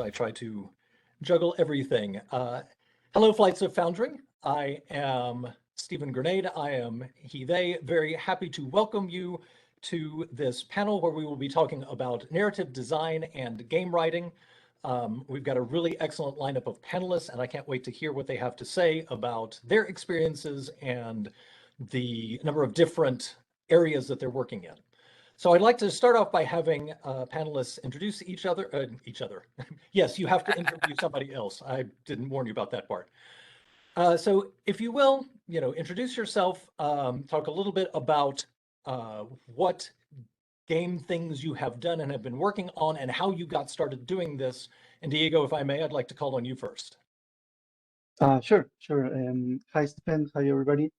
I try to juggle everything. Hello, Flights of Foundry. I am Stephen Grenade. I am he, they. Very happy to welcome you to this panel where we will be talking about narrative design and game writing. We've got a really excellent lineup of panelists, and I can't wait to hear what they have to say about their experiences and the number of different areas that they're working in. So I'd like to start off by having panelists introduce each other. Yes, you have to interview somebody else. I didn't warn you about that part. So if you will, introduce yourself, talk a little bit about what game things you have done and have been working on and how you got started doing this. And Diego, if I may, I'd like to call on you first. Sure. Hi, Stephen. Hi, everybody.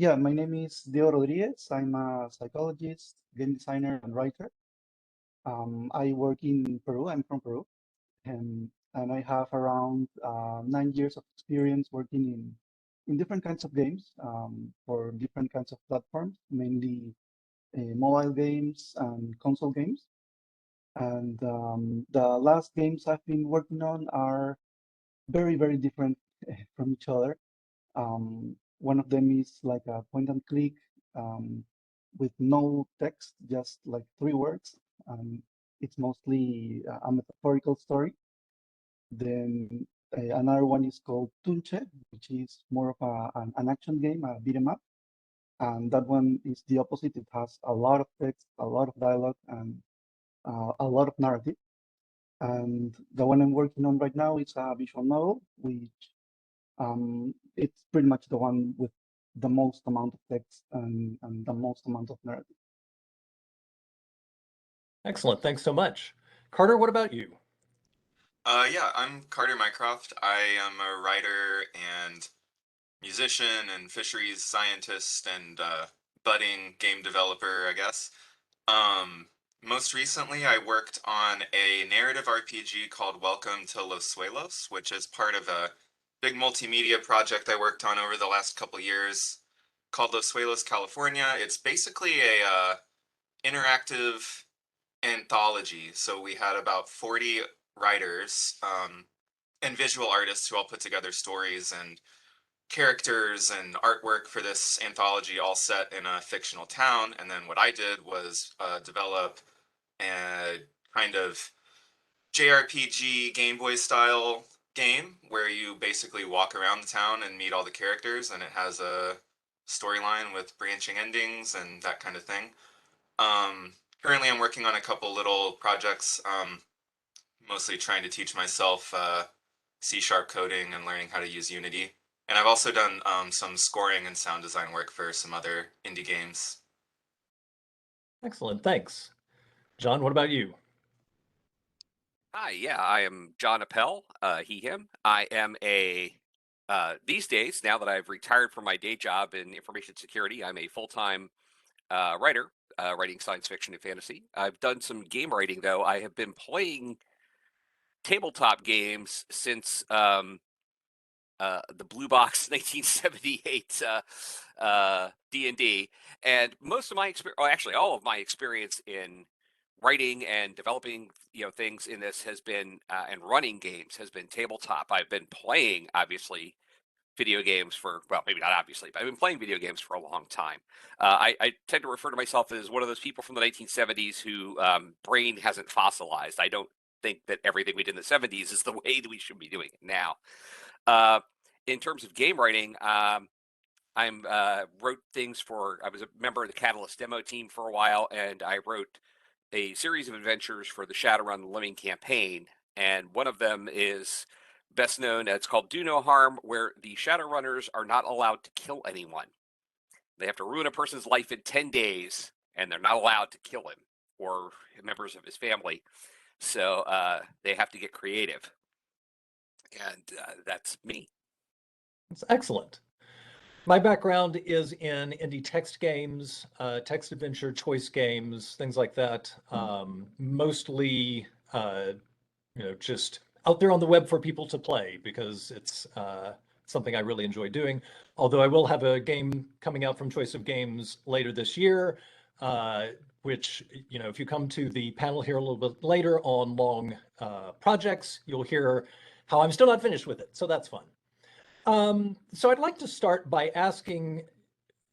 Yeah, my name is Diego Rodriguez. I'm a psychologist, game designer, and writer. I work in Peru. I'm from Peru, and I have around 9 years of experience working in different kinds of games for different kinds of platforms, mainly mobile games and console games. And the last games I've been working on are very different from each other. One of them is like a point and click with no text, just like 3 words. It's mostly a metaphorical story. Then another one is called Tunche, which is more of an action game, a beat 'em up. And that one is the opposite. It has a lot of text, a lot of dialogue, and a lot of narrative. And the one I'm working on right now is a visual novel, which it's pretty much the one with the most amount of text and the most amount of narrative. Excellent. Thanks so much. Carter, what about you? Yeah, I'm Carter Mycroft. I am a writer and musician and fisheries scientist and budding game developer, I guess. Most recently, I worked on a narrative RPG called Welcome to Los Suelos, which is part of a big multimedia project I worked on over the last couple years called Los Suelos, California. It's basically a interactive anthology. So we had about 40 writers and visual artists who all put together stories and characters and artwork for this anthology, all set in a fictional town. And then what I did was develop a kind of JRPG Game Boy style game where you basically walk around the town and meet all the characters, and it has a storyline with branching endings and that kind of thing. Currently, I'm working on a couple little projects, mostly trying to teach myself C# coding and learning how to use Unity. And I've also done some scoring and sound design work for some other indie games. Excellent. Thanks. John, what about you? Hi, yeah, I am John Appel, he, him. I am these days, now that I've retired from my day job in information security, I'm a full-time writer, writing science fiction and fantasy. I've done some game writing, though. I have been playing tabletop games since the Blue Box 1978 D&D, and most of my experience, well, actually all of my experience in writing and developing things in this has been and running games has been tabletop. I've been playing obviously video games for, well, maybe not obviously, but I've been playing video games for a long time. I tend to refer to myself as one of those people from the 1970s who brain hasn't fossilized. I don't think that everything we did in the 70s is the way that we should be doing it now. In terms of game writing, I wrote things I was a member of the Catalyst demo team for a while, and I wrote a series of adventures for the Shadowrun the Lemming campaign, and one of them is best known as called Do No Harm, where the Shadowrunners are not allowed to kill anyone. They have to ruin a person's life in 10 days, and they're not allowed to kill him or members of his family. So they have to get creative. And that's me. That's excellent. My background is in indie text games, text adventure, choice games, things like that. Mostly, just out there on the web for people to play because it's something I really enjoy doing. Although I will have a game coming out from Choice of Games later this year. which, if you come to the panel here a little bit later on long projects, you'll hear how I'm still not finished with it. So that's fun. So I'd like to start by asking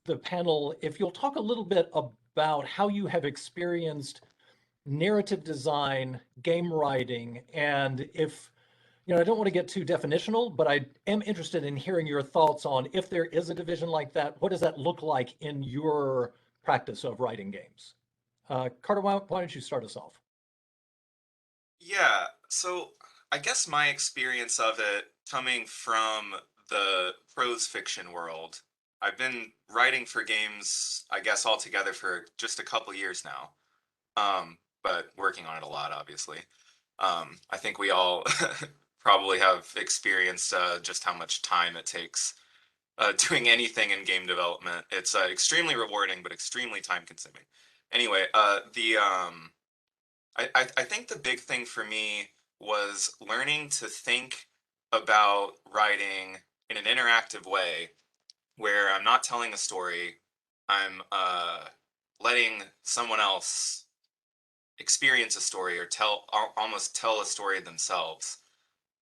the panel if you'll talk a little bit about how you have experienced narrative design, game writing, and if, I don't want to get too definitional, but I am interested in hearing your thoughts on if there is a division like that, what does that look like in your practice of writing games? Carter, why don't you start us off? Yeah, so I guess my experience of it coming from the prose fiction world, I've been writing for games, I guess, altogether for just a couple years now, but working on it a lot, obviously. I think we all probably have experienced just how much time it takes doing anything in game development. It's extremely rewarding, but extremely time consuming. Anyway, I think the big thing for me was learning to think about writing in an interactive way where I'm not telling a story, I'm letting someone else experience a story or almost tell a story themselves.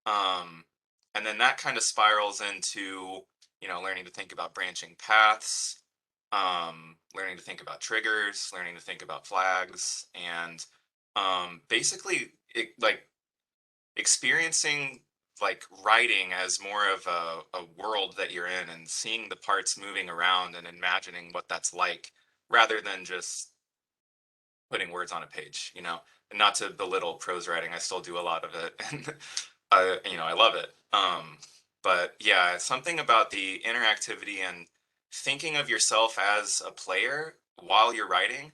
And then that kind of spirals into, learning to think about branching paths, learning to think about triggers, learning to think about flags, and basically like experiencing like writing as more of a world that you're in and seeing the parts moving around and imagining what that's like rather than just putting words on a page, and not to belittle prose writing. I still do a lot of it and I love it. But yeah, something about the interactivity and thinking of yourself as a player while you're writing.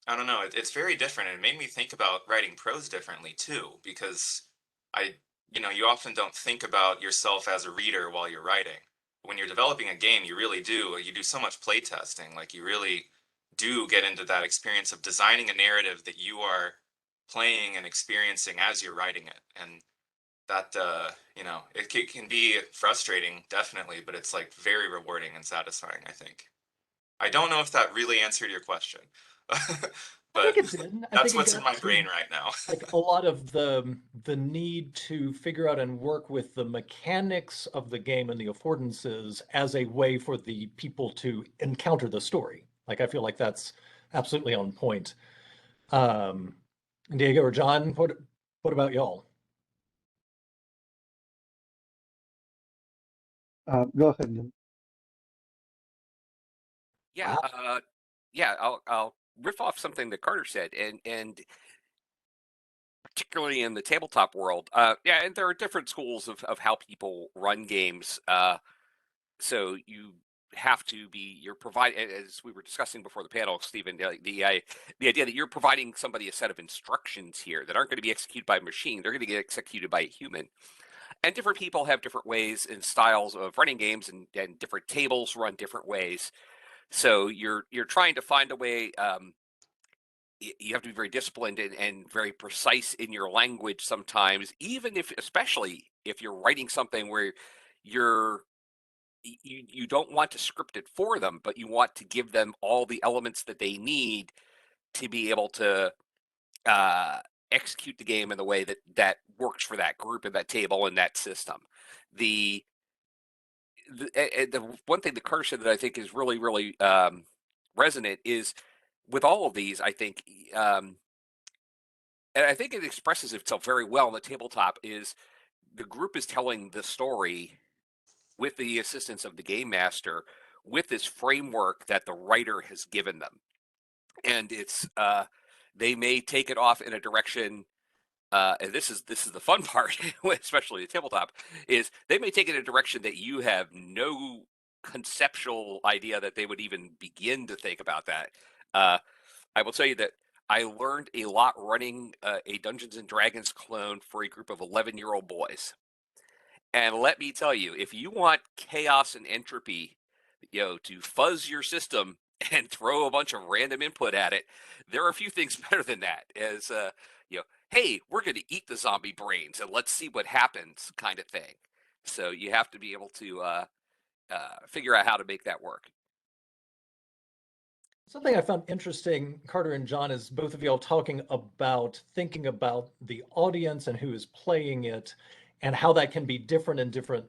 I don't know. It's very different. It made me think about writing prose differently too, because I, you often don't think about yourself as a reader while you're writing. When you're developing a game, you really do. You do so much play testing. Like you really do get into that experience of designing a narrative that you are playing and experiencing as you're writing it. And that, it can be frustrating, definitely, but it's like very rewarding and satisfying, I think. I don't know if that really answered your question. I think But it did. I that's think it what's in got my to, brain right now. like, a lot of the need to figure out and work with the mechanics of the game and the affordances as a way for the people to encounter the story. Like, I feel like that's absolutely on point. Um, Diego or John, what about y'all? Go ahead, Neil. Yeah, Wow. yeah. I'll riff off something that Carter said, and particularly in the tabletop world. Yeah, and there are different schools of how people run games. So you have to be you're providing, as we were discussing before the panel, Stephen, the idea that you're providing somebody a set of instructions here that aren't going to be executed by a machine. They're going to get executed by a human. And different people have different ways and styles of running games, and different tables run different ways. So you're trying to find a way. You have to be very disciplined and very precise in your language sometimes, even if, especially if you're writing something where you're you don't want to script it for them, but you want to give them all the elements that they need to be able to uh, execute the game in the way that works for that group and that table and that system. The the one thing that Carter said that I think is really really resonant is with all of these. I think, and I think it expresses itself very well in the tabletop. Is the group is telling the story with the assistance of the game master with this framework that the writer has given them, and it's they may take it off in a direction. And this is the fun part, especially the tabletop, is they may take it in a direction that you have no conceptual idea that they would even begin to think about that. I will tell you that I learned a lot running a Dungeons and Dragons clone for a group of 11-year-old boys. And let me tell you, if you want chaos and entropy, to fuzz your system and throw a bunch of random input at it, there are a few things better than that. As hey, we're going to eat the zombie brains and let's see what happens, kind of thing. So you have to be able to figure out how to make that work. Something I found interesting, Carter and John, is both of y'all talking about thinking about the audience and who is playing it, and how that can be different in different,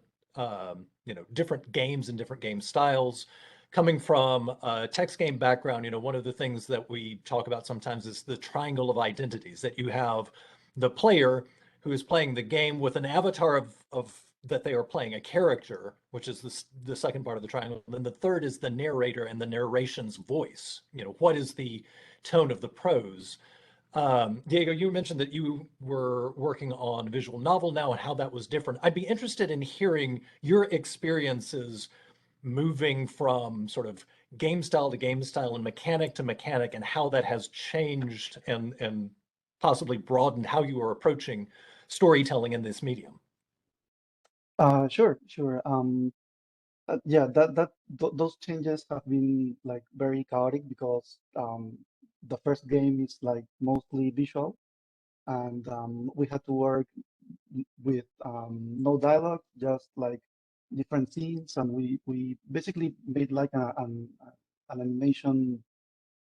different games and different game styles. Coming from a text game background, one of the things that we talk about sometimes is the triangle of identities, that you have the player who is playing the game with an avatar of that they are playing, a character, which is the second part of the triangle. And then the third is the narrator and the narration's voice. What is the tone of the prose? Diego, you mentioned that you were working on a visual novel now and how that was different. I'd be interested in hearing your experiences moving from sort of game style to game style and mechanic to mechanic, and how that has changed and possibly broadened how you are approaching storytelling in this medium. Sure, sure. Yeah, those changes have been like very chaotic because the first game is like mostly visual, and we had to work with no dialogue, just like different scenes, and we basically made like an animation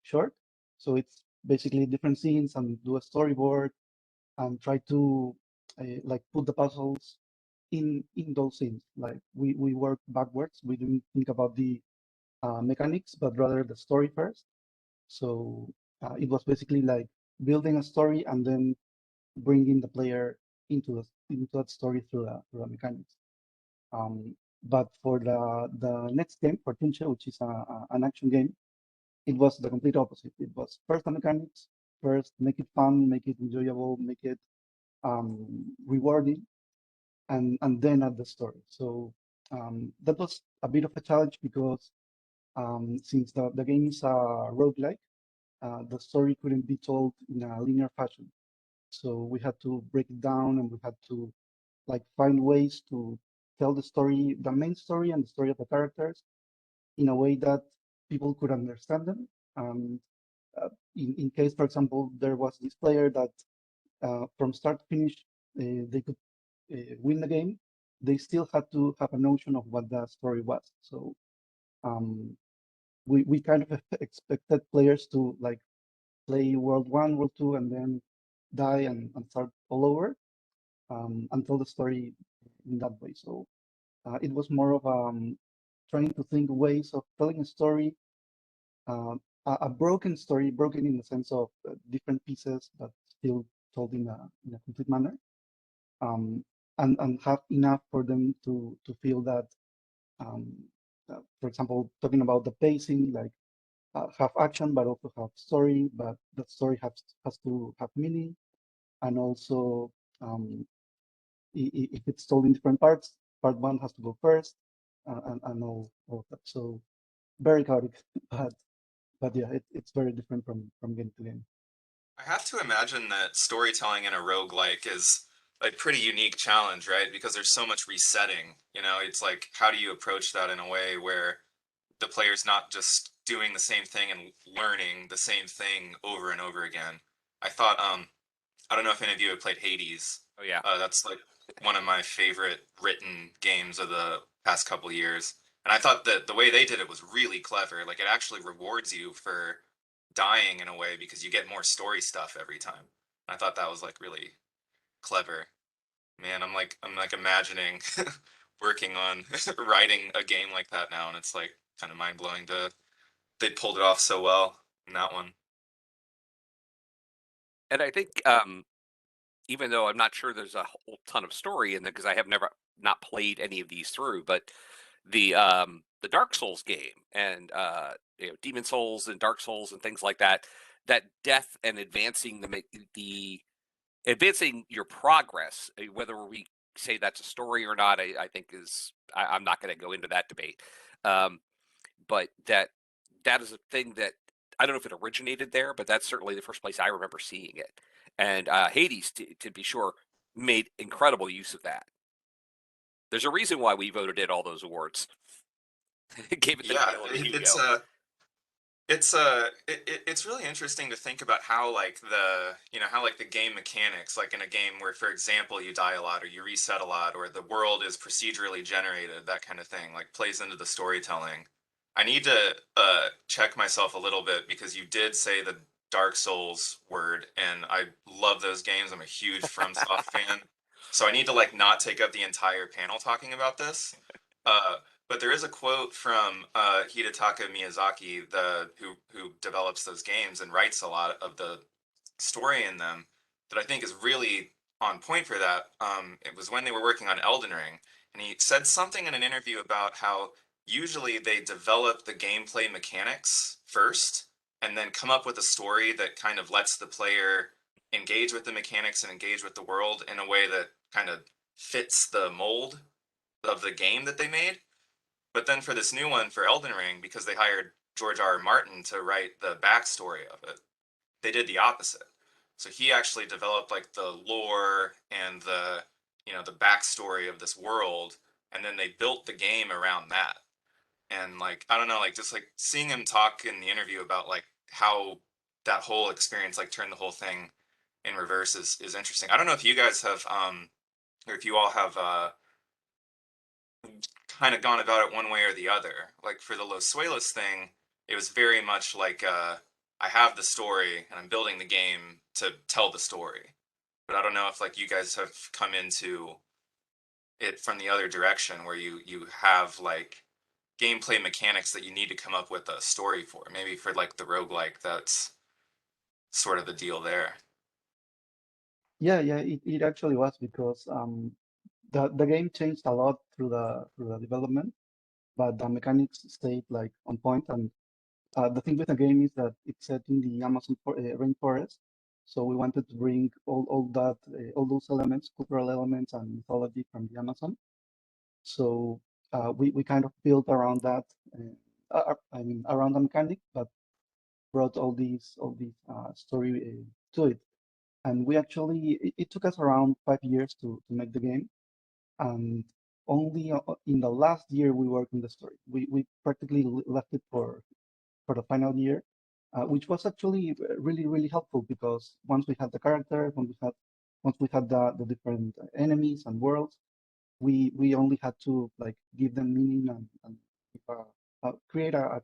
short. So it's basically different scenes and do a storyboard and try to like put the puzzles in those scenes. Like we work backwards. We didn't think about the mechanics, but rather the story first. So it was basically like building a story and then bringing the player into that story through the mechanics. But for the next game, for Tunche, which is an action game, it was the complete opposite. It was first the mechanics, first make it fun, make it enjoyable, make it rewarding, and then add the story. So that was a bit of a challenge because since the game is a roguelike, the story couldn't be told in a linear fashion. So we had to break it down, and we had to like find ways to tell the story, the main story and the story of the characters, in a way that people could understand them. Um, in case, for example, there was this player that from start to finish, they could win the game, they still had to have a notion of what the story was. So um, we kind of expected players to like play World 1, World 2, and then die and start all over and tell the story in that way. So it was more of trying to think ways of telling a story, uh, a broken story, broken in the sense of different pieces, but still told in a complete manner, um, and have enough for them to feel that, um, for example, talking about the pacing, like have action, but also have story, but that story has to have meaning, and also if it's told in different parts, part one has to go first, and all of that. So very chaotic, but yeah, it's very different from game to game. I have to imagine that storytelling in a roguelike is a pretty unique challenge, right? Because there's so much resetting. It's like, how do you approach that in a way where the player's not just doing the same thing and learning the same thing over and over again? I thought, I don't know if any of you have played Hades. Oh yeah. That's like one of my favorite written games of the past couple years. And I thought that the way they did it was really clever. Like, it actually rewards you for dying in a way because you get more story stuff every time. I thought that was like really clever. Man, I'm like imagining working on writing a game like that now, and it's like kind of mind blowing to they pulled it off so well in that one. And I think even though I'm not sure there's a whole ton of story in it because I have never not played any of these through, but the Dark Souls game and Demon Souls and Dark Souls and things like that, that death and advancing the advancing your progress, whether we say that's a story or not, I think I'm not going to go into that debate. But that is a thing that I don't know if it originated there, but that's certainly the first place I remember seeing it. And Hades, to be sure, made incredible use of that. There's a reason why we voted it all those awards. It gave it the Yeah, title of the Hugo. It's really interesting to think about how like the game mechanics, like in a game where, for example, you die a lot or you reset a lot or the world is procedurally generated, that kind of thing, like plays into the storytelling. I need to check myself a little bit because you did say the Dark Souls word, and I love those games. I'm a huge FromSoft fan, so I need to like not take up the entire panel talking about this. But there is a quote from Hidetaka Miyazaki, the who develops those games and writes a lot of the story in them, that I think is really on point for that. It was when they were working on Elden Ring, and he said something in an interview about how usually they develop the gameplay mechanics first and then come up with a story that kind of lets the player engage with the mechanics and engage with the world in a way that kind of fits the mold of the game that they made. But then for this new one, for Elden Ring, because they hired George R. R. Martin to write the backstory of it, they did the opposite. So he actually developed like the lore and the the backstory of this world, and then they built the game around that. And like I don't know, like just like seeing him talk in the interview about like how that whole experience like turned the whole thing in reverse is interesting. I don't know if you guys have or if you all have kind of gone about it one way or the other. Like for the Los Suelos thing, it was very much like I have the story and I'm building the game to tell the story. But I don't know if like you guys have come into it from the other direction where you have like gameplay mechanics that you need to come up with a story for. Maybe for like the roguelike, that's sort of the deal there. Yeah, yeah, it actually was because the game changed a lot through the development, but the mechanics stayed like on point. And the thing with the game is that it's set in the Amazon rainforest, so we wanted to bring all those elements, cultural elements and mythology from the Amazon. So we kind of built around that. I mean, around the mechanic, but brought all these story to it. And we actually it took us around 5 years to make the game, and only in the last year we worked on the story. We practically left it for the final year, which was actually really helpful because once we had the character, once we had the different enemies and worlds, we only had to like give them meaning and create a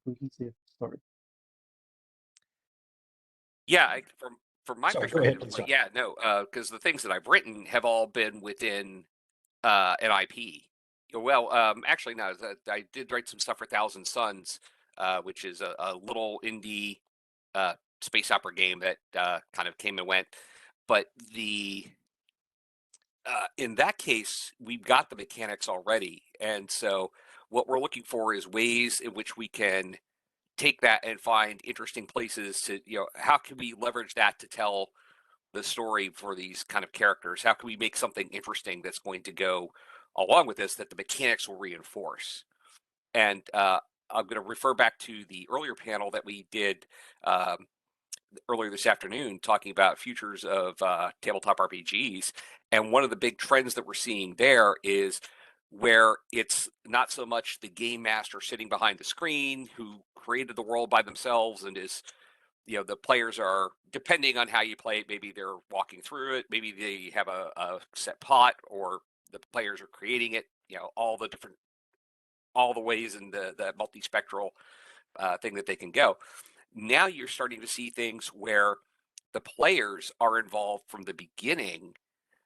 cohesive story. Yeah, from my Sorry, go ahead, perspective, please, like, John. yeah, no, because the things that I've written have all been within an IP. Well, actually, no, I did write some stuff for Thousand Suns, which is a little indie uh, space opera game that kind of came and went. But the in that case, we've got the mechanics already, and so what we're looking for is ways in which we can take that and find interesting places to, how can we leverage that to tell the story for these kind of characters? How can we make something interesting that's going to go along with this that the mechanics will reinforce? And I'm going to refer back to the earlier panel that we did um, earlier this afternoon talking about futures of tabletop RPGs. And one of the big trends that we're seeing there is where it's not so much the game master sitting behind the screen who created the world by themselves and is, the players are, depending on how you play it, maybe they're walking through it, maybe they have a set plot, or the players are creating it, all the ways in the multispectral thing that they can go. Now you're starting to see things where the players are involved from the beginning,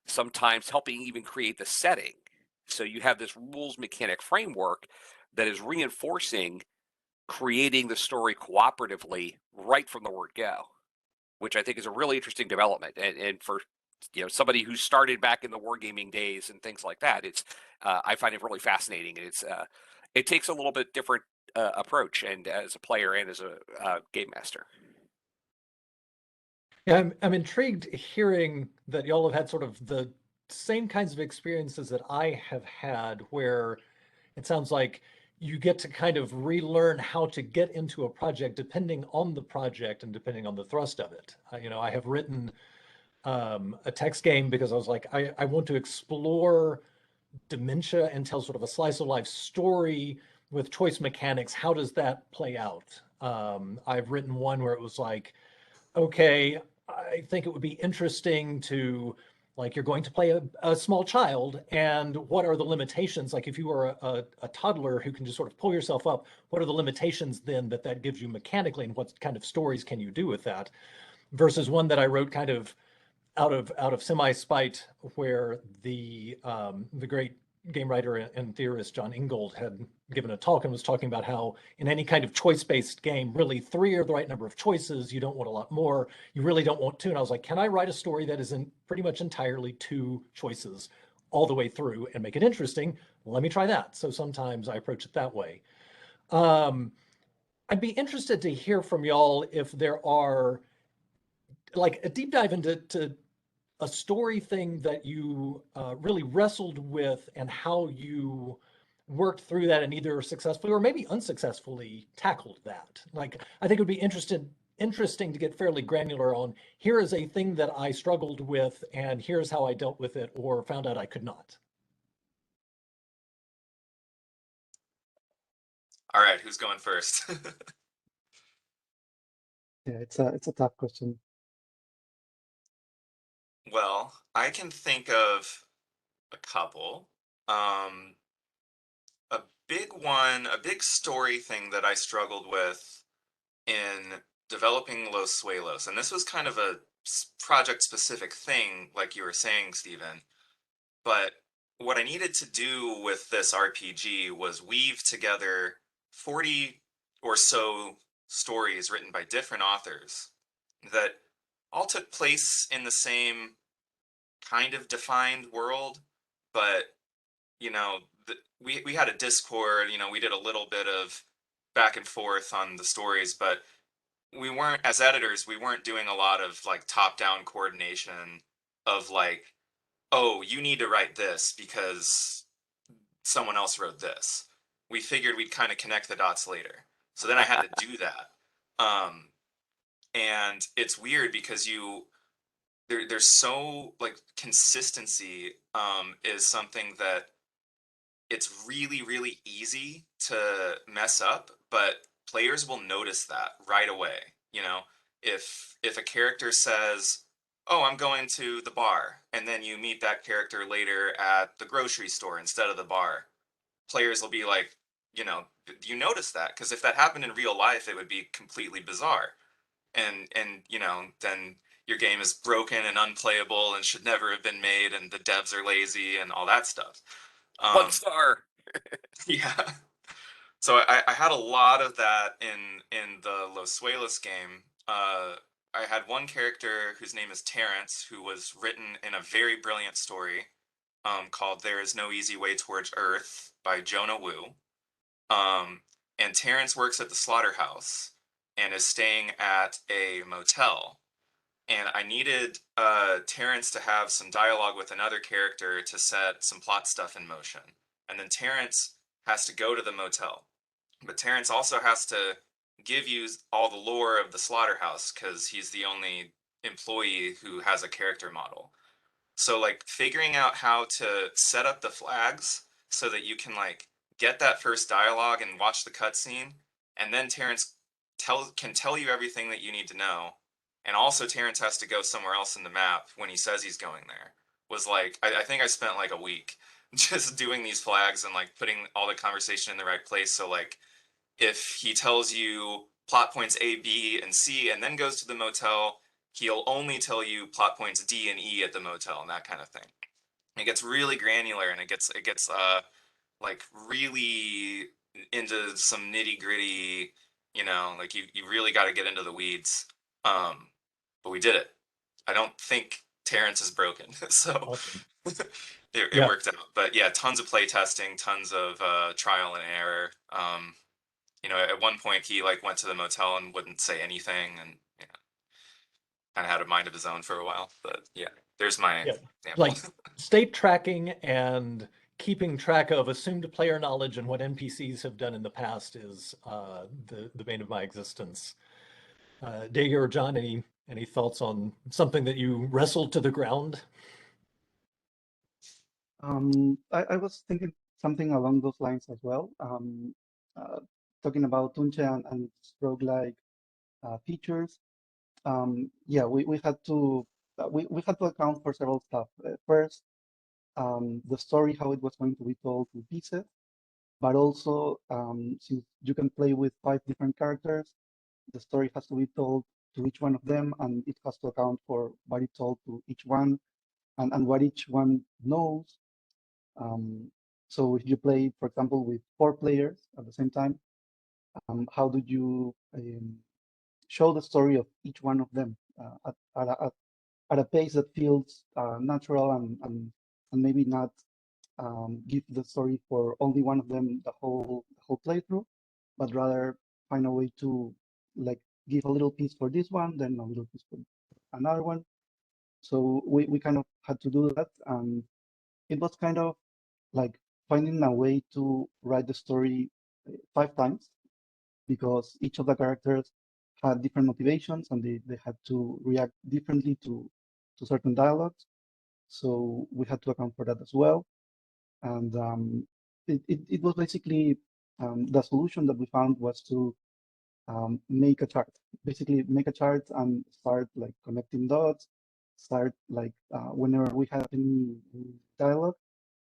sometimes helping even create the setting. So you have this rules mechanic framework that is reinforcing creating the story cooperatively right from the word go, which I think is a really interesting development. And for somebody who started back in the wargaming days and things like that, it's I find it really fascinating. And it takes a little bit different approach, and as a player and as a game master. Yeah, I'm intrigued hearing that y'all have had sort of the same kinds of experiences that I have had, where it sounds like you get to kind of relearn how to get into a project depending on the project and depending on the thrust of it. I have written a text game because I was like, I want to explore dementia and tell sort of a slice of life story with choice mechanics. How does that play out? I've written one where it was like, okay, I think it would be interesting to Like you're going to play a small child, and what are the limitations? Like if you are a toddler who can just sort of pull yourself up, what are the limitations then that gives you mechanically, and what kind of stories can you do with that? Versus one that I wrote kind of out of semi-spite, where the great game writer and theorist John Ingold had given a talk and was talking about how in any kind of choice-based game, really 3 are the right number of choices. You don't want a lot more. You really don't want 2. And I was like, can I write a story that is in pretty much entirely 2 choices all the way through and make it interesting? Let me try that. So sometimes I approach it that way. I'd be interested to hear from y'all if there are like a deep dive into a story thing that you really wrestled with, and how you worked through that and either successfully or maybe unsuccessfully tackled that. Like, I think it would be interesting to get fairly granular on, here is a thing that I struggled with and here's how I dealt with it or found out I could not. All right, who's going first? Yeah, it's a tough question. Well, I can think of a couple. Um, a big one, a big story thing that I struggled with in developing Los Suelos, and this was kind of a project specific thing, like you were saying, Stephen, but what I needed to do with this RPG was weave together 40 or so stories written by different authors that all took place in the same kind of defined world, but you know, we had a Discord, you know, we did a little bit of back and forth on the stories, but we weren't, as editors, we weren't doing a lot of like top-down coordination of like, oh, you need to write this because someone else wrote this. We figured we'd kind of connect the dots later. So then I had to do that. And it's weird because there's so like consistency is something that it's really, really easy to mess up, but players will notice that right away. You know, if a character says, "Oh, I'm going to the bar," and then you meet that character later at the grocery store instead of the bar, players will be like, you know, you notice that? Because if that happened in real life, it would be completely bizarre. And you know, then your game is broken and unplayable and should never have been made, and the devs are lazy and all that stuff. 1 star. Yeah. So I had a lot of that in the Los Suelos game. I had one character whose name is Terrence, who was written in a very brilliant story called "There Is No Easy Way Towards Earth" by Jonah Wu. And Terrence works at the slaughterhouse and is staying at a motel. And I needed Terrence to have some dialogue with another character to set some plot stuff in motion. And then Terrence has to go to the motel. But Terrence also has to give you all the lore of the slaughterhouse because he's the only employee who has a character model. So like figuring out how to set up the flags so that you can like get that first dialogue and watch the cutscene, and then Terrence can tell you everything that you need to know, and also Terrence has to go somewhere else in the map when he says he's going there. Was like I think I spent like a week just doing these flags and like putting all the conversation in the right place. So like if he tells you plot points A, B, and C, and then goes to the motel, he'll only tell you plot points D and E at the motel and that kind of thing. It gets really granular and it gets like really into some nitty gritty. You know, like you really got to get into the weeds. But we did it. I don't think Terrence is broken, so Awesome. it Yeah. worked out. But yeah, tons of play testing, tons of trial and error. You know, at one point he like went to the motel and wouldn't say anything, and you know, kind of had a mind of his own for a while. But yeah, there's my Yeah. example. Like state tracking and keeping track of assumed player knowledge and what NPCs have done in the past is the bane of my existence. Daya or John, any thoughts on something that you wrestled to the ground? I was thinking something along those lines as well. Uh, Talking about Tunche and its roguelike features. Yeah, we had to we had to account for several stuff. First, the story, how it was going to be told to pieces, but also since you can play with 5 different characters, the story has to be told to each one of them, and it has to account for what it told to each one, and what each one knows. So if you play, for example, with 4 players at the same time, how do you show the story of each one of them at a pace that feels natural and maybe not give the story for only one of them the whole playthrough, but rather find a way to like give a little piece for this one, then a little piece for another one. So we kind of had to do that, and it was kind of like finding a way to write the story 5 times, because each of the characters had different motivations and they had to react differently to certain dialogues. So we had to account for that as well. And it was basically the solution that we found was to make a chart. Basically, make a chart and start like connecting dots. Start like whenever we have any dialogue,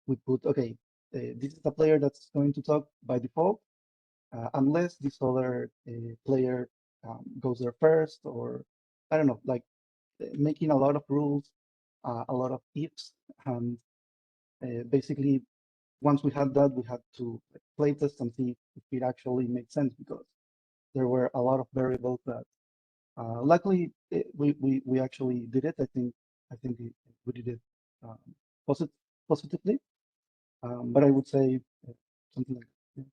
we put okay, this is the player that's going to talk by default, unless this other player goes there first, or I don't know, like making a lot of rules, a lot of ifs, and basically once we had that, we had to like, play test and see if it actually made sense, because there were a lot of variables that luckily we actually did it. I think we did it um, positively, but I would say something like that.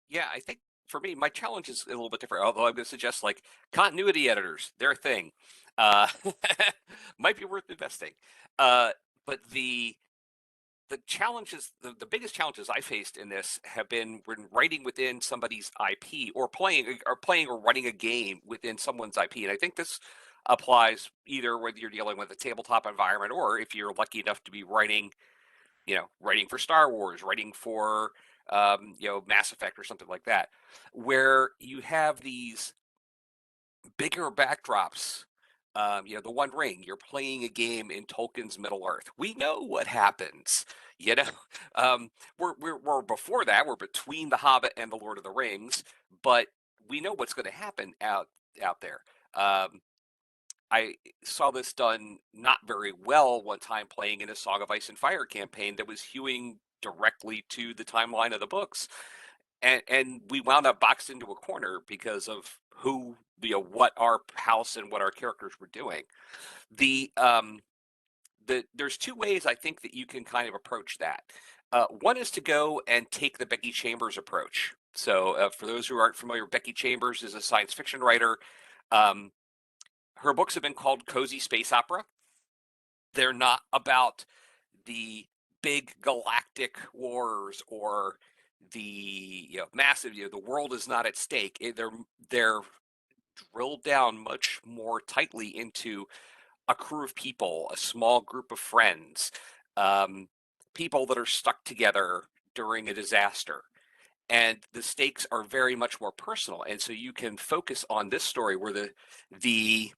Yeah, I think for me, my challenge is a little bit different. Although I'm going to suggest like continuity editors, they're a thing. Uh, might be worth investing. But the challenges, the biggest challenges I faced in this have been when writing within somebody's IP, or playing or running a game within someone's IP. And I think this applies either whether you're dealing with a tabletop environment, or if you're lucky enough to be writing for Star Wars, writing for Mass Effect or something like that, where you have these bigger backdrops. The One Ring, you're playing a game in Tolkien's Middle Earth. We know what happens. You know, we're before that. We're between The Hobbit and The Lord of the Rings, but we know what's going to happen out there. I saw this done not very well one time playing in a Song of Ice and Fire campaign that was hewing directly to the timeline of the books, and we wound up boxed into a corner because of what our house and what our characters were doing. There's 2 ways I think that you can kind of approach that. One is to go and take the Becky Chambers approach. So for those who aren't familiar, Becky Chambers is a science fiction writer. Her books have been called cozy space opera. They're not about the big galactic wars or the massive. The world is not at stake. They're drilled down much more tightly into a crew of people, a small group of friends, people that are stuck together during a disaster. And the stakes are very much more personal, and so you can focus on this story where the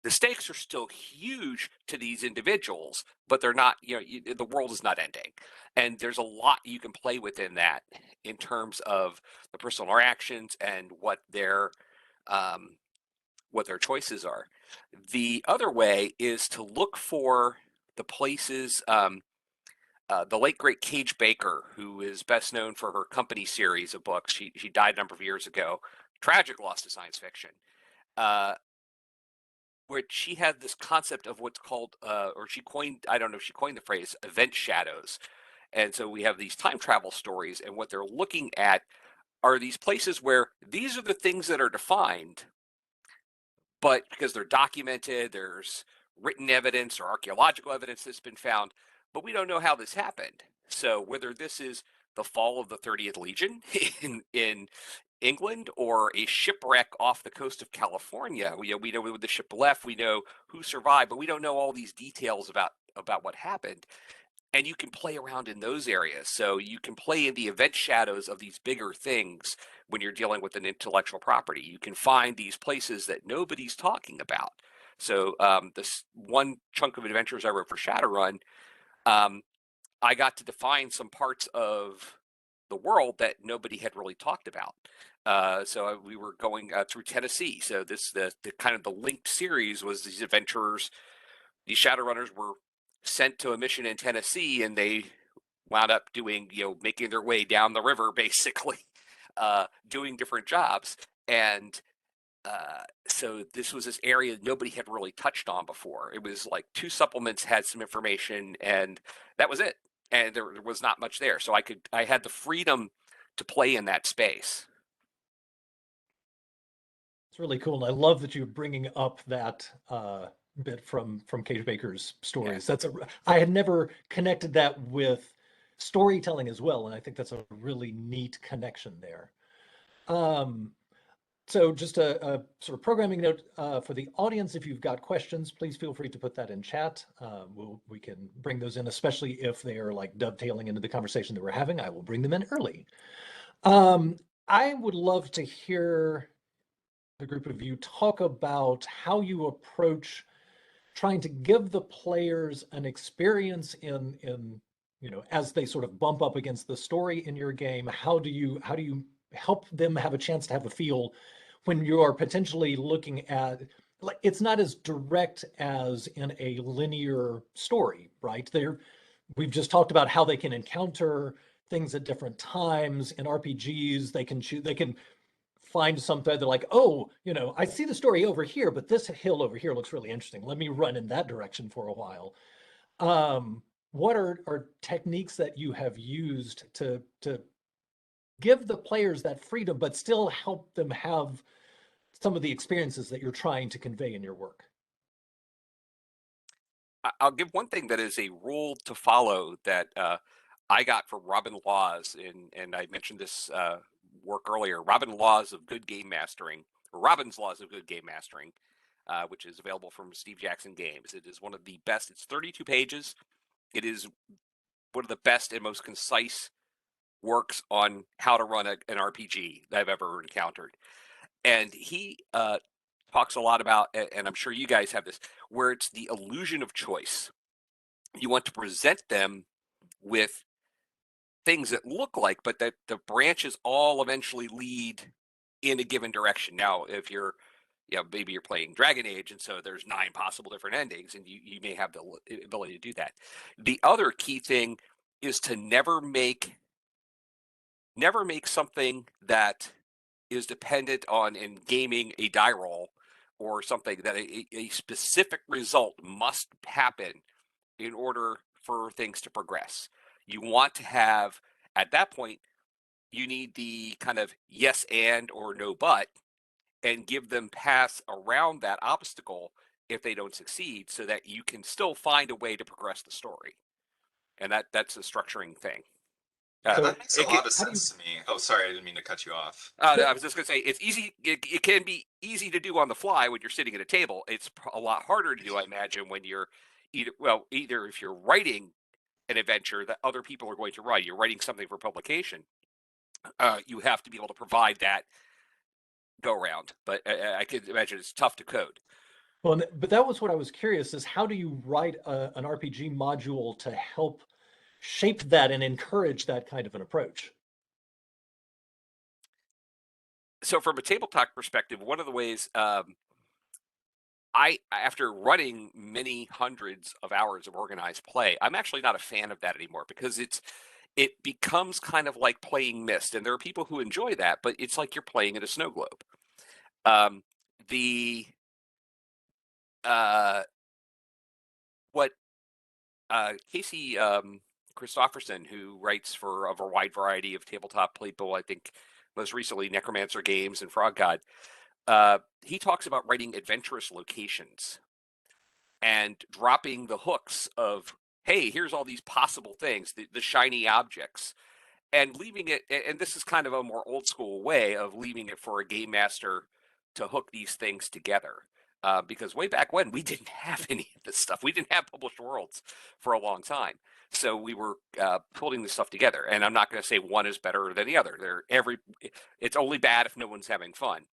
stakes are still huge to these individuals, but they're not, the world is not ending. And there's a lot you can play within that in terms of the personal interactions and what their choices are. The other way is to look for the places. The late great Cage Baker, who is best known for her Company series of books, she died a number of years ago. Tragic loss to science fiction. Where she had this concept of what's called, or she coined, I don't know if she coined the phrase, event shadows. And so we have these time travel stories, and what they're looking at are these places where these are the things that are defined, but because they're documented, there's written evidence or archaeological evidence that's been found, but we don't know how this happened. So whether this is the fall of the 30th Legion in England, or a shipwreck off the coast of California. We know when the ship left, we know who survived, but we don't know all these details about what happened. and you can play around in those areas. So you can play in the event shadows of these bigger things when you're dealing with an intellectual property. You can find these places that nobody's talking about. So this one chunk of adventures I wrote for Shadowrun, I got to define some parts of the world that nobody had really talked about. So we were going through Tennessee. So the kind of the linked series was these adventurers, these Shadowrunners were sent to a mission in Tennessee, and they wound up doing, making their way down the river, basically, doing different jobs. And so this was this area nobody had really touched on before. It was like 2 supplements had some information, and that was it. And there was not much there. So I had the freedom to play in that space. It's really cool, and I love that you're bringing up that bit from Cage Baker's stories. Yeah. I had never connected that with storytelling as well, and I think that's a really neat connection there. So just a sort of programming note for the audience: if you've got questions, please feel free to put that in chat. We can bring those in, especially if they are like dovetailing into the conversation that we're having. I will bring them in early. I would love to hear the group of you talk about how you approach trying to give the players an experience in as they sort of bump up against the story in your game. How do you help them have a chance to have a feel when you are potentially looking at, like, it's not as direct as in a linear story, right? We've just talked about how they can encounter things at different times in RPGs. They can find something. They're like, oh, I see the story over here, but this hill over here looks really interesting. Let me run in that direction for a while. What are techniques that you have used to give the players that freedom, but still help them have some of the experiences that you're trying to convey in your work? I'll give one thing that is a rule to follow that I got from Robin Laws, and I mentioned this work earlier. Robin Laws of Good Game Mastering, or Robin's Laws of Good Game Mastering, which is available from Steve Jackson Games. It is one of the best. It's 32 pages. It is one of the best and most concise works on how to run an RPG that I've ever encountered. And he talks a lot about, and I'm sure you guys have this, where it's the illusion of choice. You want to present them with things that look like, but that the branches all eventually lead in a given direction. Now, if you're, maybe you're playing Dragon Age, and so there's 9 possible different endings, and you may have the ability to do that. The other key thing is to never make something that is dependent on, in gaming, a die roll or something, that a specific result must happen in order for things to progress. You want to have, at that point, you need the kind of yes and or no but, and give them paths around that obstacle if they don't succeed, so that you can still find a way to progress the story. And that's a structuring thing. Yeah, So that makes a lot of how do you- sense to me. Oh, sorry, I didn't mean to cut you off. I was just going to say, it's easy. It can be easy to do on the fly when you're sitting at a table. It's a lot harder to do, I imagine, when you're either if you're writing an adventure that other people are going to write, you're writing something for publication, you have to be able to provide that go around. But I can imagine it's tough to code. Well, but that was what I was curious, is how do you write an RPG module to help shape that and encourage that kind of an approach? So from a tabletop perspective, one of the ways after running many hundreds of hours of organized play, I'm actually not a fan of that anymore, because it becomes kind of like playing Myst, and there are people who enjoy that, but it's like you're playing in a snow globe. What Casey Christopherson, who writes for a wide variety of tabletop people, I think most recently Necromancer Games and Frog God, he talks about writing adventurous locations and dropping the hooks of, hey, here's all these possible things, the shiny objects, and leaving it. And this is kind of a more old school way of leaving it for a game master to hook these things together. Because way back when, we didn't have any of this stuff. We didn't have published worlds for a long time. So we were putting this stuff together, and I'm not going to say one is better than the other. It's only bad if no one's having fun,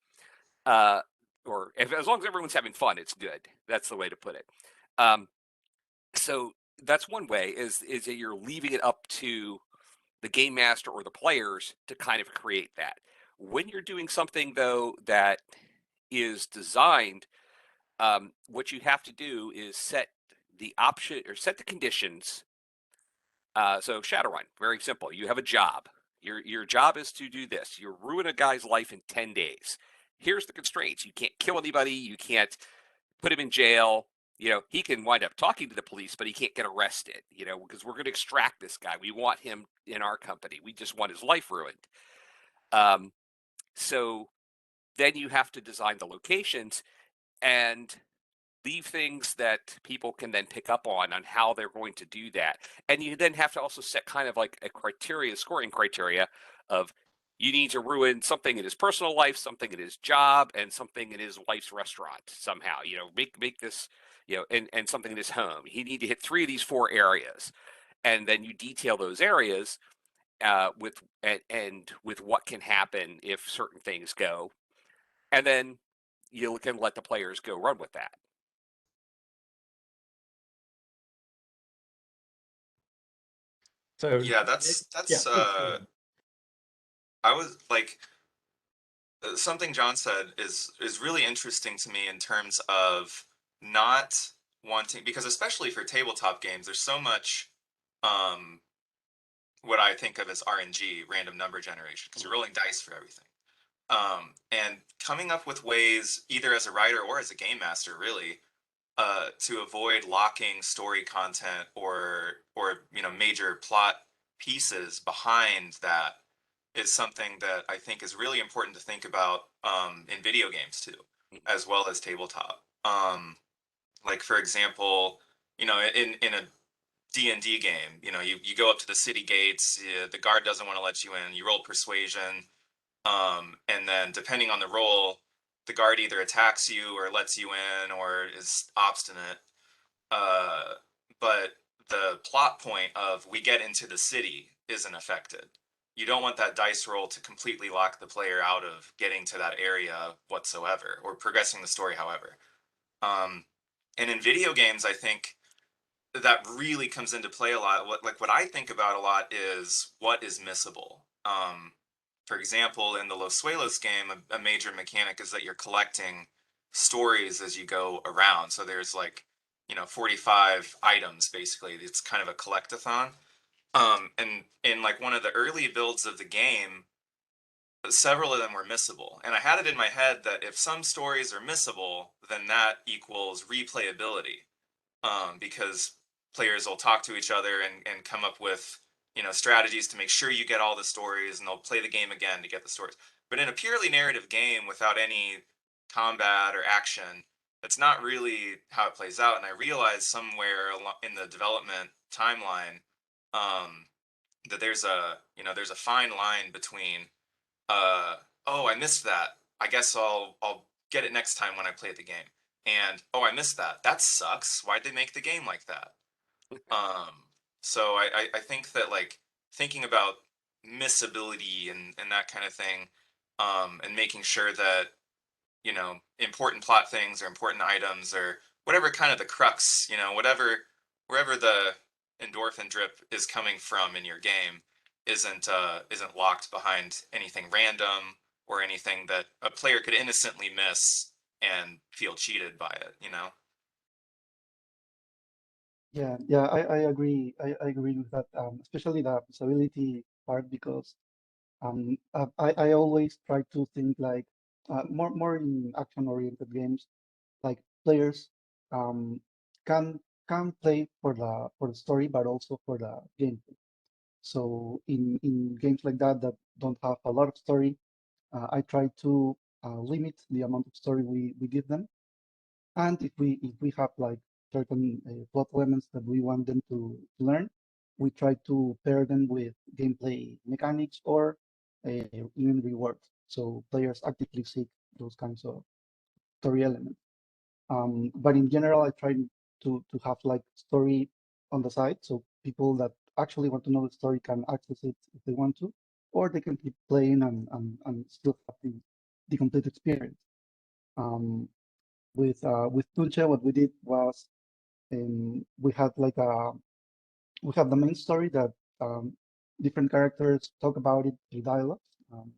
or as long as everyone's having fun, it's good. That's the way to put it. So that's one way is that you're leaving it up to the game master or the players to kind of create that. When you're doing something though that is designed, what you have to do is set the option or set the conditions. So Shadowrun, very simple. You have a job. Your job is to do this. You ruin a guy's life in 10 days. Here's the constraints. You can't kill anybody. You can't put him in jail. He can wind up talking to the police, but he can't get arrested, because we're going to extract this guy. We want him in our company. We just want his life ruined. So then you have to design the locations and leave things that people can then pick up on how they're going to do that. And you then have to also set kind of like a scoring criteria of you need to ruin something in his personal life, something in his job, and something in his wife's restaurant somehow. Make this, and something in his home. You need to hit 3 of these 4 areas, and then you detail those areas with what can happen if certain things go, and then you can let the players go run with that. So Yeah, that's please go ahead. I was like something John said is really interesting to me in terms of not wanting, because especially for tabletop games, there's so much what I think of as RNG, random number generation, because you're rolling dice for everything. And coming up with ways, either as a writer or as a game master, really, to avoid locking story content or major plot pieces behind that is something that I think is really important to think about in video games too, as well as tabletop. Like for example, in a D&D game, you go up to the city gates, the guard doesn't want to let you in, you roll persuasion, and then depending on the roll, the guard either attacks you or lets you in or is obstinate. But the plot point of we get into the city isn't affected. You don't want that dice roll to completely lock the player out of getting to that area whatsoever or progressing the story however. And in video games, I think that really comes into play a lot. What I think about a lot is what is missable. For example, in the Los Suelos game, a major mechanic is that you're collecting stories as you go around. So there's 45 items basically. It's kind of a collectathon. And in like one of the early builds of the game, several of them were missable. And I had it in my head that if some stories are missable, then that equals replayability. Because players will talk to each other and come up with strategies to make sure you get all the stories, and they'll play the game again to get the stories. But in a purely narrative game without any combat or action, that's not really how it plays out. And I realized somewhere in the development timeline that there's a fine line between oh, I missed that, I guess I'll get it next time when I play the game, and oh, I missed that, that sucks, why'd they make the game like that? So I think that like thinking about missability and that kind of thing, and making sure that important plot things or important items or whatever kind of the crux, wherever the endorphin drip is coming from in your game isn't locked behind anything random or anything that a player could innocently miss and feel cheated by it. Yeah, I agree. I agree with that, especially the usability part, because I always try to think like more in action-oriented games, like players um, can play for the story, but also for the gameplay. So in games like that don't have a lot of story, I try to limit the amount of story we give them. And if we have like certain plot elements that we want them to learn, we try to pair them with gameplay mechanics or even rewards. So players actively seek those kinds of story elements. But in general, I try to have like story on the side, so people that actually want to know the story can access it if they want to, or they can keep playing and still have the complete experience. With Tunche, what we did was we had like we have the main story that different characters talk about it through dialogues,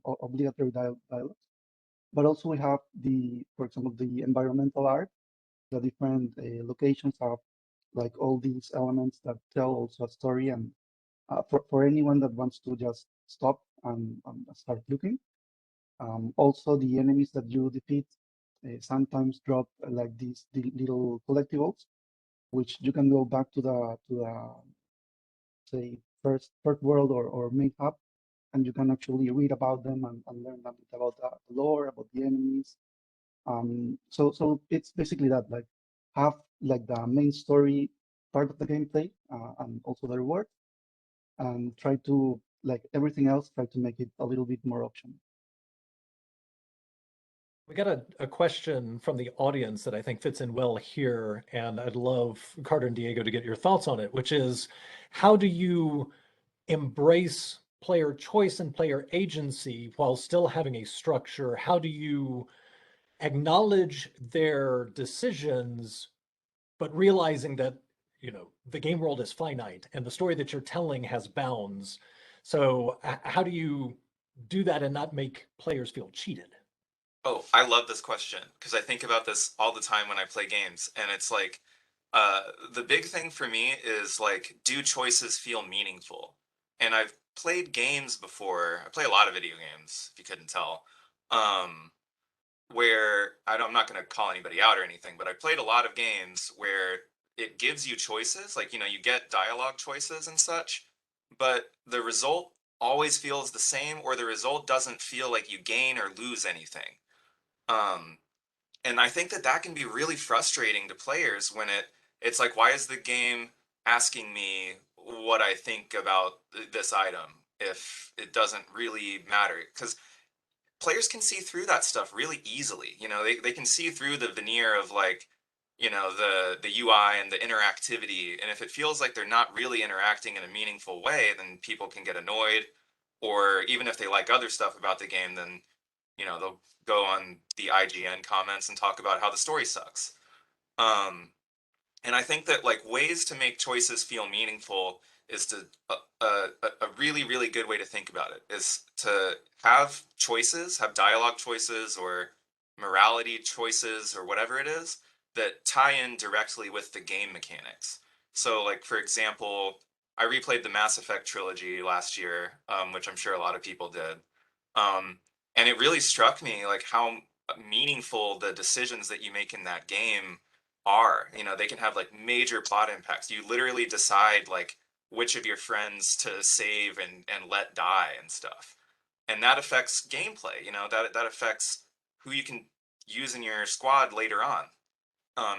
obligatory dialogues. But also we have for example, the environmental art. The different locations have like all these elements that tell also a story, and for anyone that wants to just stop and start looking. Also, the enemies that you defeat sometimes drop like these little collectibles, which you can go back to the say first world or main hub, and you can actually read about them and learn a bit about the lore, about the enemies. So it's basically that, like, have like the main story part of the gameplay and also the reward, and try to, like everything else, try to make it a little bit more optional. We got a question from the audience that I think fits in well here, and I'd love Carter and Diego to get your thoughts on it, which is, how do you embrace player choice and player agency while still having a structure? How do you acknowledge their decisions, but realizing that, the game world is finite and the story that you're telling has bounds? So how do you do that and not make players feel cheated? Oh, I love this question because I think about this all the time when I play games, and it's like the big thing for me is like, do choices feel meaningful? And I've played games before. I play a lot of video games, if you couldn't tell. Um, where I'm not going to call anybody out or anything, but I played a lot of games where it gives you choices, like, you get dialogue choices and such, but the result always feels the same, or the result doesn't feel like you gain or lose anything. Um, and I think that can be really frustrating to players when it's like, why is the game asking me what I think about this item if it doesn't really matter? Because players can see through that stuff really easily. They can see through the veneer of, like, the UI and the interactivity, and if it feels like they're not really interacting in a meaningful way, then people can get annoyed. Or even if they like other stuff about the game, then they'll go on the IGN comments and talk about how the story sucks. Um, and I think that, like, ways to make choices feel meaningful is to a really, really good way to think about it is to have choices, have dialogue choices or morality choices or whatever it is that tie in directly with the game mechanics. So, like, for example, I replayed the Mass Effect trilogy last year, which I'm sure a lot of people did. Um, and it really struck me, like, how meaningful the decisions that you make in that game are. They can have, like, major plot impacts. You literally decide, like, which of your friends to save and let die and stuff. And that affects gameplay, that affects who you can use in your squad later on.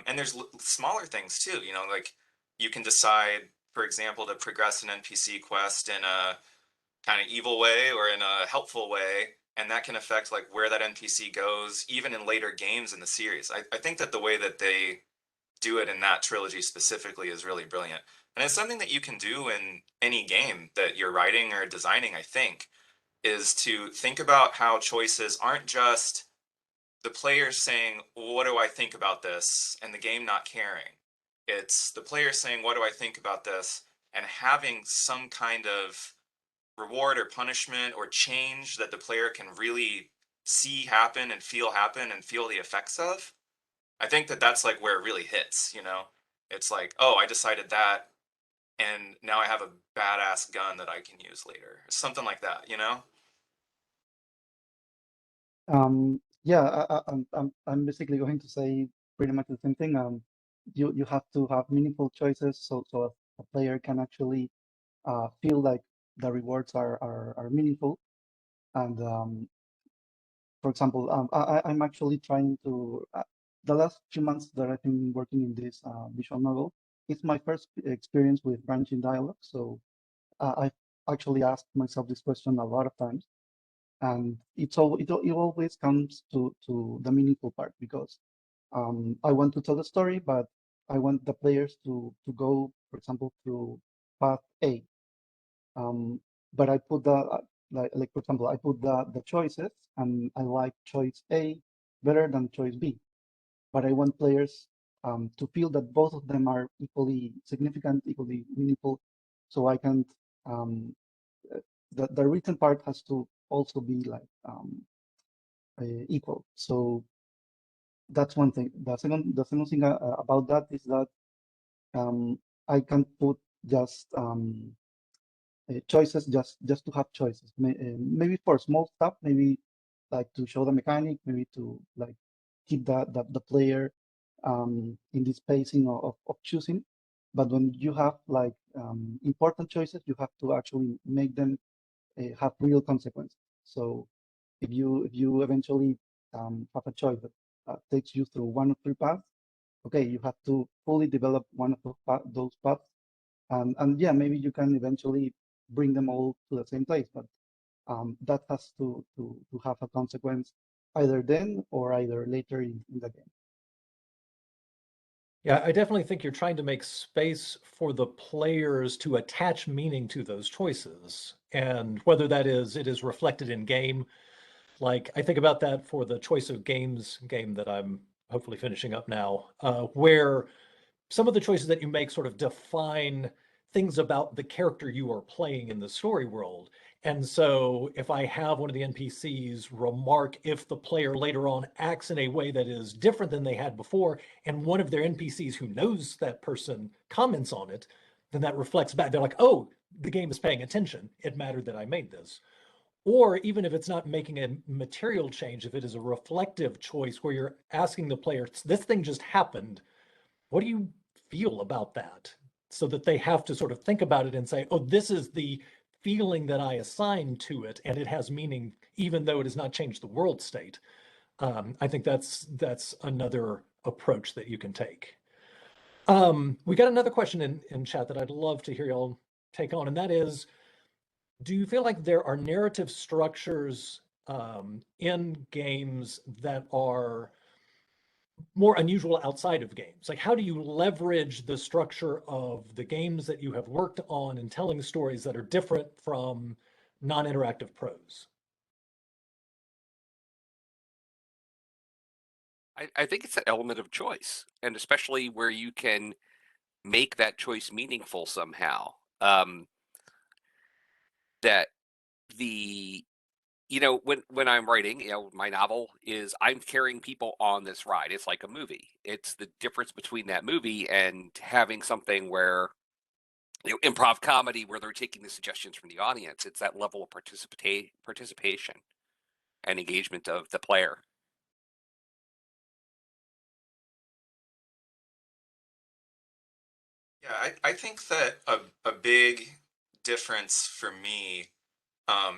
And there's smaller things too, like, you can decide, for example, to progress an NPC quest in a kind of evil way or in a helpful way, and that can affect, like, where that NPC goes even in later games in the series. I think that the way that they do it in that trilogy specifically is really brilliant. And it's something that you can do in any game that you're writing or designing, I think, is to think about how choices aren't just the player saying, what do I think about this? And the game not caring. It's the player saying, what do I think about this? And having some kind of reward or punishment or change that the player can really see happen and feel the effects of. I think that that's, like, where it really hits. It's like, oh, I decided that, and now I have a badass gun that I can use later. Something like that. Yeah, I'm basically going to say pretty much the same thing. You have to have meaningful choices so a player can actually feel like the rewards are meaningful. And for example, I'm actually trying to the last few months that I've been working in this visual novel. It's my first experience with branching dialogue, so I've actually asked myself this question a lot of times, and it always comes to the meaningful part, because I want to tell the story, but I want the players to go, for example, through path A. But I put the like for example, I put the choices, and I like choice A better than choice B. But I want players to feel that both of them are equally significant, equally meaningful. So I can the written part has to also be like equal. So that's one thing. The second thing about that is that I can put just choices just to have choices. Maybe for small stuff, maybe like to show the mechanic, maybe to like keep the player in this pacing of choosing. But when you have like important choices, you have to actually make them have real consequences. So if you eventually have a choice that takes you through one of three paths, okay, you have to fully develop one of those paths, and yeah, maybe you can eventually bring them all to the same place, but that has to have a consequence either then or either later in the game. Yeah, I definitely think you're trying to make space for the players to attach meaning to those choices. And whether that is, it is reflected in game. Like I think about that for the Choice of Games game that I'm hopefully finishing up now, where some of the choices that you make sort of define things about the character you are playing in the story world. And so if I have one of the NPCs remark if the player later on acts in a way that is different than they had before, and one of their NPCs who knows that person comments on it, then that reflects back. They're like, oh, the game is paying attention. It mattered that I made this. Or even if it's not making a material change, if it is a reflective choice where you're asking the player, this thing just happened, what do you feel about that? So that they have to sort of think about it and say, oh, this is the feeling that I assign to it, and it has meaning, even though it has not changed the world state. I think that's another approach that you can take. We got another question in chat that I'd love to hear y'all take on, and that is, do you feel like there are narrative structures in games that are more unusual outside of games? Like, how do you leverage the structure of the games that you have worked on in telling stories that are different from non-interactive prose? I think it's an element of choice, and especially where you can make that choice meaningful somehow. That the when I'm writing, my novel is I'm carrying people on this ride. It's like a movie. It's the difference between that movie and having something where improv comedy where they're taking the suggestions from the audience. It's that level of participation and engagement of the player. Yeah, I think that a big difference for me,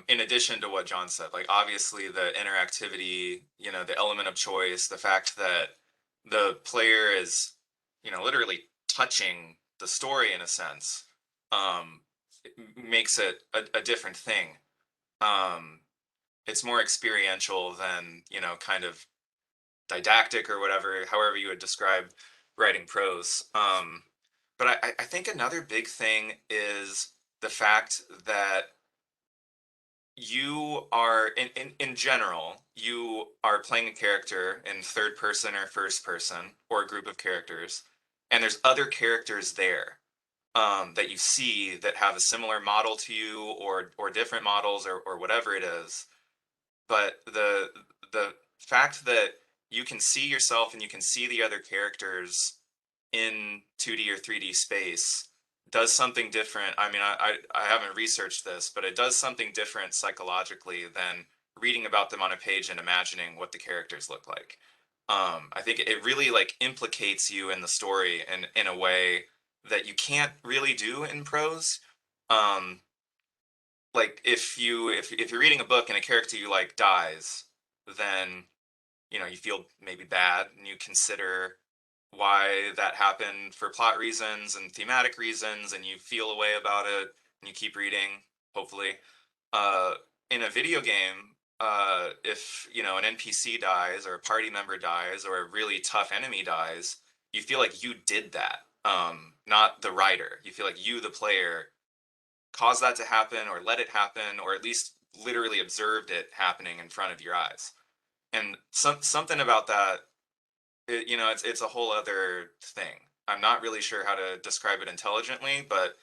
in addition to what John said, like obviously the interactivity, the element of choice, the fact that the player is, literally touching the story in a sense, it makes it a different thing. Um, it's more experiential than, kind of didactic or whatever, however you would describe writing prose. But I think another big thing is the fact that you are in general, you are playing a character in third person or first person or a group of characters, and there's other characters there that you see that have a similar model to you or different models or whatever it is. But the fact that you can see yourself and you can see the other characters in 2D or 3D space does something different. I mean, I haven't researched this, but it does something different psychologically than reading about them on a page and imagining what the characters look like. I think it really like implicates you in the story in a way that you can't really do in prose. Um, like if you're reading a book and a character you like dies, then you feel maybe bad and you consider why that happened for plot reasons and thematic reasons, and you feel a way about it and you keep reading, hopefully. uh in a video game, if an NPC dies or a party member dies or a really tough enemy dies, you feel like you did that. not the writer. You feel like you, the player, caused that to happen or let it happen, or at least literally observed it happening in front of your eyes. And something about that, it's a whole other thing. I'm not really sure how to describe it intelligently, but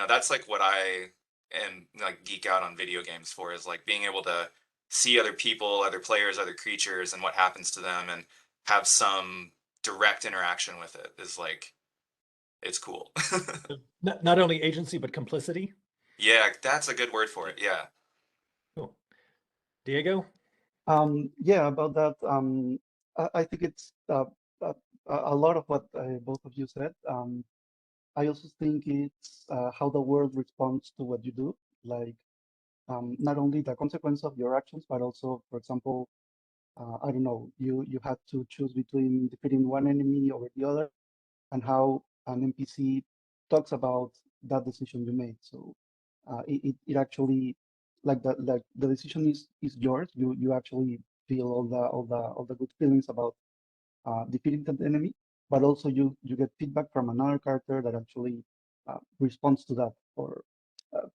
that's like what I am like geek out on video games for, is like being able to see other people, other players, other creatures, and what happens to them, and have some direct interaction with it is like, it's cool. Not only agency, but complicity. Yeah, that's a good word for it. Yeah. Cool. Diego? Yeah, about that. I think it's a lot of what both of you said. I also think it's how the world responds to what you do. Like, not only the consequence of your actions, but also, for example, I don't know, you had to choose between defeating one enemy over the other, and how an NPC talks about that decision you made. So it actually, like the decision is yours. You actually feel all the good feelings about defeating that enemy, but also you get feedback from another character that actually responds to that. Or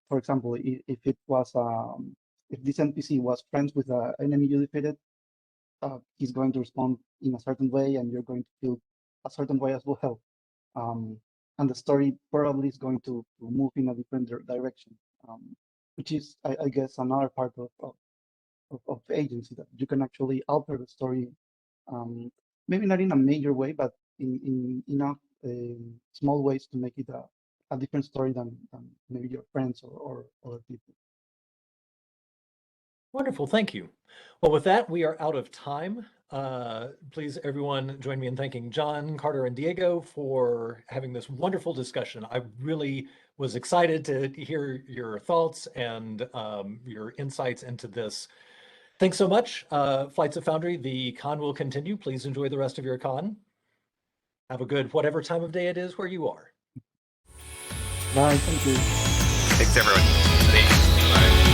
for example, if it was if this NPC was friends with the enemy you defeated, he's going to respond in a certain way, and you're going to feel a certain way as well. And the story probably is going to move in a different direction, which is, I guess, another part of agency, that you can actually alter the story, maybe not in a major way, but in enough small ways to make it a different story than maybe your friends or other people. Wonderful, thank you. Well, with that, we are out of time. Please, everyone, join me in thanking John, Carter, and Diego for having this wonderful discussion. I really was excited to hear your thoughts and your insights into this. Thanks so much. Flights of Foundry, the con will continue. Please enjoy the rest of your con. Have a good whatever time of day it is where you are. Bye, thank you. Thanks, everyone. Thanks. Bye.